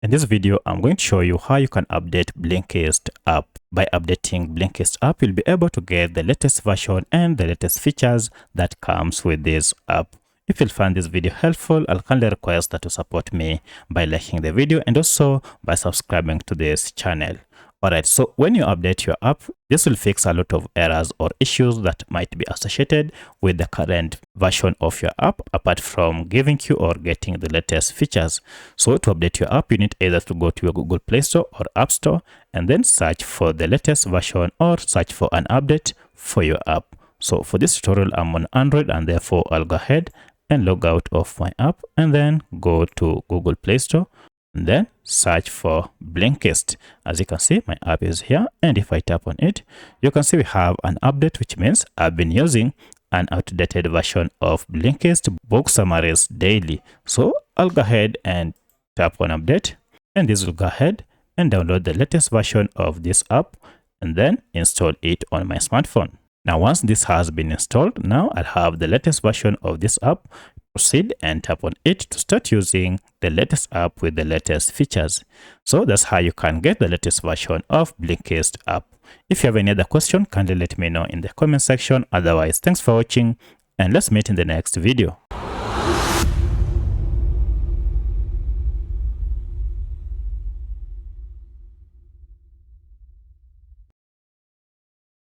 In this video, I'm going to show you how you can update Blinkist app. By updating Blinkist app, you'll be able to get the latest version and the latest features that comes with this app. If you'll find this video helpful, I'll kindly request that you support me by liking the video and also by subscribing to this channel. Alright, so when you update your app, this will fix a lot of errors or issues that might be associated with the current version of your app, apart from giving you or getting the latest features. So to update your app, you need either to go to your Google Play Store or App Store and then search for the latest version or search for an update for your app. So for this tutorial, I'm on Android and therefore I'll go ahead and log out of my app and then go to Google Play Store. And then search for Blinkist. As you can see, my app is here, and if I tap on it, you can see we have an update, which means I've been using an outdated version of Blinkist book summaries daily. So I'll go ahead and tap on update, and this will go ahead and download the latest version of this app and then install it on my smartphone. Now once this has been installed, now I'll have the latest version of this app. Proceed and tap on it to start using the latest app with the latest features. So that's how you can get the latest version of Blinkist app. If you have any other question, kindly let me know in the comment section. Otherwise, thanks for watching and let's meet in the next video.